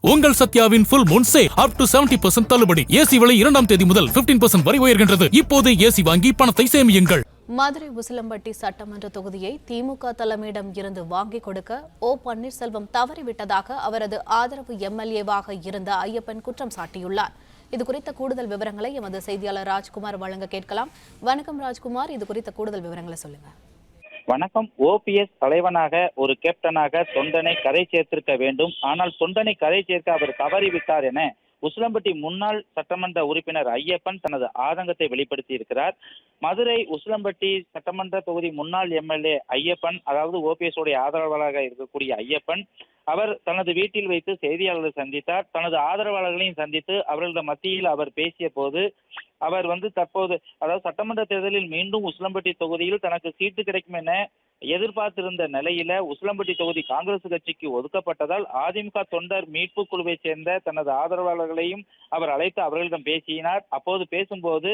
உங்கள் சத்யாவின் full moon sale up to 70% தள்ளுபடி. AC விலை 2ஆம் தேதி முதல் 15% வரை உயர்கின்றது. இப்போதே ஏசி வாங்கி பணத்தை சேமியுங்கள். மதுரை உசிலம்பட்டி சட்டமன்ற தொகுதியை திமுக தலைமையிடம் இருந்து வாங்கிக் கொடுக்க ஓ பன்னீர்செல்வம் தவறிவிட்டதாக அவரது ஆதரவு எம்எல்ஏவாக இருந்த ஐயப்பன் குற்றம் சாட்டியுள்ளார். இதுகுறித்த கூடுதல் விவரங்களை எமது செய்தியாளர் ராஜ்குமார் வழங்க கேட்கலாம். வணக்கம் ராஜ்குமார், இது குறித்த கூடுதல் விவரங்களை சொல்லுங்க. வணக்கம். ஓபிஎஸ் தலைவனாக ஒரு கேப்டனாக தொண்டனை கரை சேர்த்திருக்க வேண்டும். ஆனால் தொண்டனை கரை சேர்க்க அவர் தவறிவிட்டார் என உசிலம்பட்டி முன்னாள் சட்டமன்ற உறுப்பினர் ஐயப்பன் தனது ஆதங்கத்தை வெளிப்படுத்தி இருக்கிறார். மதுரை உசிலம்பட்டி சட்டமன்ற தொகுதி முன்னாள் எம்எல்ஏ ஐயப்பன், அதாவது ஓபிஎஸ் உடைய ஆதரவாளராக இருக்கக்கூடிய ஐயப்பன், அவர் தனது வீட்டில் வைத்து செய்தியாளர்களை சந்தித்தார். தனது ஆதரவாளர்களையும் சந்தித்து அவர்களது மத்தியில் அவர் பேசிய போது அவர் தற்போது, அதாவது சட்டமன்ற தேர்தலில் மீண்டும் உசிலம்பட்டி தொகுதியில் தனக்கு சீட்டு கிடைக்கும் என எதிர்பார்த்திருந்த நிலையில உசிலம்பட்டி தொகுதி காங்கிரஸ் கட்சிக்கு ஒதுக்கப்பட்டதால் அதிமுக தொண்டர் மீட்பு குழுவை சேர்ந்த தனது ஆதரவாளர்களையும் அவர் அழைத்து அவர்களிடம் பேசினார். அப்போது பேசும்போது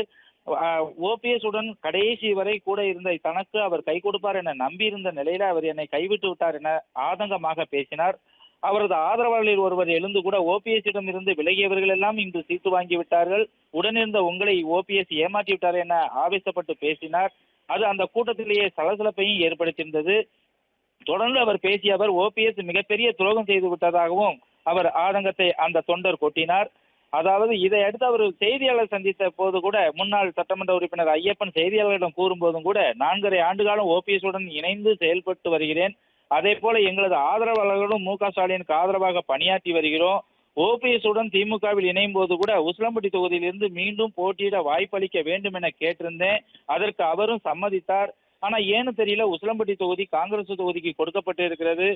ஓபிஎஸ் உடன் கடைசி வரை கூட இருந்த தனக்கு அவர் கை கொடுப்பார் என நம்பியிருந்த நிலையில அவர் என்னை கைவிட்டு விட்டார் என ஆதங்கமாக பேசினார். அவரது ஆதரவாளர்களில் ஒருவர் எழுந்து கூட ஓபிஎஸ்ஸிடம் இருந்து விலகியவர்கள் எல்லாம் இன்று சீட்டு வாங்கி விட்டார்கள், உடனிருந்த உங்களை ஓபிஎஸ் ஏமாற்றி விட்டார் என ஆவேசப்பட்டு பேசினார். அது அந்த கூட்டத்திலேயே சலசலப்பையும் ஏற்படுத்தியிருந்தது. தொடர்ந்து அவர் பேசிய அவர் ஓபிஎஸ் மிகப்பெரிய துரோகம் செய்து விட்டதாகவும் அவர் ஆதங்கத்தை அந்த தொண்டர் கொட்டினார். அதாவது இதை அடுத்து அவர் செய்தியாளர் சந்தித்த போது கூட முன்னாள் சட்டமன்ற உறுப்பினர் ஐயப்பன் செய்தியாளர்களிடம் கூறும்போதும் கூட 4.5 ஆண்டு காலம் ஓபிஎஸ் உடன் இணைந்து செயல்பட்டு வருகிறேன், அதே போல எங்களது ஆதரவாளர்களும் மு க ஸ்டாலினுக்கு ஆதரவாக பணியாற்றி வருகிறோம். ஓபிஎஸ் உடன் திமுகவில் இணையும் போது கூட உசிலம்பட்டி தொகுதியிலிருந்து மீண்டும் போட்டியிட வாய்ப்பளிக்க வேண்டும் என கேட்டிருந்தேன். அதற்கு அவரும் சம்மதித்தார். ஆனா ஏன்னு தெரியல, உசிலம்பட்டி தொகுதி காங்கிரஸ் தொகுதிக்கு கொடுக்கப்பட்டு இருக்கிறது.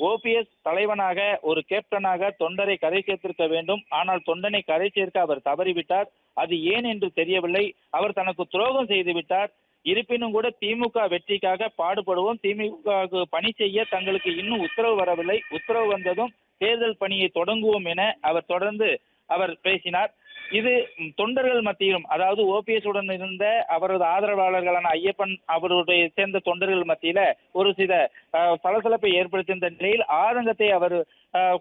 ஓபிஎஸ் தலைவனாக ஒரு கேப்டனாக தொண்டரை கரை சேர்த்திருக்க வேண்டும். ஆனால் தொண்டனை கரை சேர்க்க அவர் தவறிவிட்டார். அது ஏன் என்று தெரியவில்லை. அவர் தனக்கு துரோகம் செய்து விட்டார். இருப்பினும் கூட திமுக வெற்றிக்காக பாடுபடுவோம், திமுக பணி செய்ய தங்களுக்கு இன்னும் உத்தரவு வரவில்லை, உத்தரவு வந்ததும் தேர்தல் பணியை தொடங்குவோம் என அவர் தொடர்ந்து அவர் பேசினார். இது தொண்டர்கள் மத்தியிலும், அதாவது ஓபிஎஸ் உடன் இருந்த அவரது ஆதரவாளர்களான ஐயப்பன் அவருடைய சேர்ந்த தொண்டர்கள் மத்தியில ஒரு சில சலசலப்பை ஏற்படுத்தியிருந்த நிலையில் ஆதங்கத்தை அவர்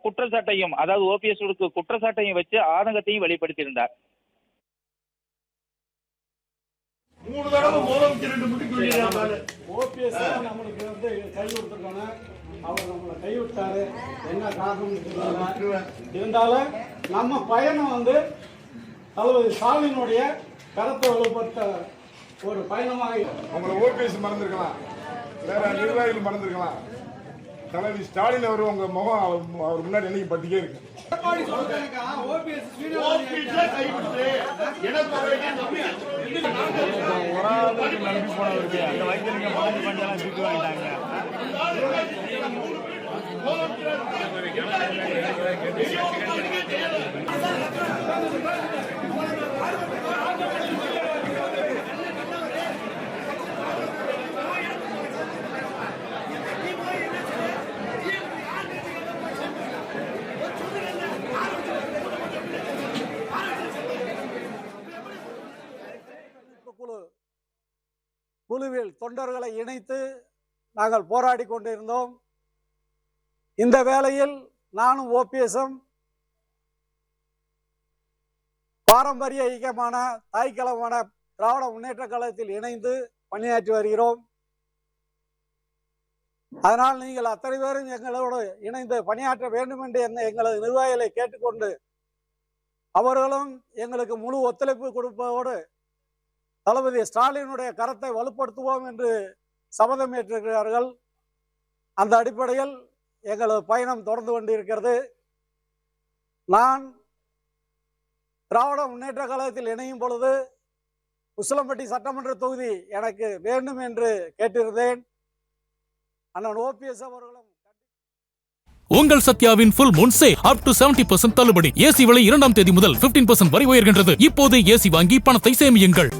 குற்றச்சாட்டையும், அதாவது ஓபிஎஸ் குற்றச்சாட்டையும் வச்சு ஆதங்கத்தையும் வெளிப்படுத்தியிருந்தார். 3 தடவை முதலமைச்சர் ஓபிஎஸ் நம்மளுக்கு கை கொடுத்துருக்காங்க, அவர் நம்மளை கைவிட்டாரு, என்ன காரணம் இருந்தாலும் நம்ம பயணம் தளபதி ஸ்டாலினுடைய கருத்தை வலுப்படுத்த ஒரு பயணமாக. உங்களை ஓபிஎஸ் மறந்துருக்கலாம், வேற நிர்வாகிகள் மறந்துருக்கலாம், தளபதி ஸ்டாலின் அவர் உங்க முகம் அவர் முன்னாடி என்னைக்கு பத்திக்கே இருக்கு. நம்பி போனவருக்கு அந்த வைத்தியங்க பாதி பண்ணலாம் சீட்டு வாங்கிட்டாங்க. குழுவில் தொண்டர்களை இணைத்து நாங்கள் போராடி கொண்டிருந்தோம். இந்த வேளையில் நானும் ஓபிஎஸும் பாரம்பரிய இயக்கமான தாய்க்களமான திராவிட முன்னேற்ற கழகத்தில் இணைந்து பணியாற்றி வருகிறோம். அதனால் நீங்கள் அத்தனை பேரும் எங்களோடு இணைந்து பணியாற்ற வேண்டும் என்று எங்களது நிர்வாகிகளை கேட்டுக்கொண்டு அவர்களும் எங்களுக்கு முழு ஒத்துழைப்பு கொடுப்பதோடு தளபதி ஸ்டாலினுடைய கரத்தை வலுப்படுத்துவோம் என்று சபதம் ஏற்றிருக்கிறார்கள். அந்த அடிப்படையில் எங்களது பயணம் தொடர்ந்து கொண்டிருக்கிறது. நான் திராவிட முன்னேற்ற கழகத்தில் இணையும் பொழுது உசிலம்பட்டி சட்டமன்ற தொகுதி எனக்கு வேண்டும் என்று கேட்டிருந்தேன். அண்ணன் ஓபிஎஸ் அவர்களும் உங்கள் சத்யாவின் full moon sale up to 70% தள்ளுபடி. ஏசி விலை 2ஆம் தேதி முதல் 15% வரை உயர்கின்றது. இப்போதே ஏசி வாங்கி பணத்தை சேமியுங்கள்.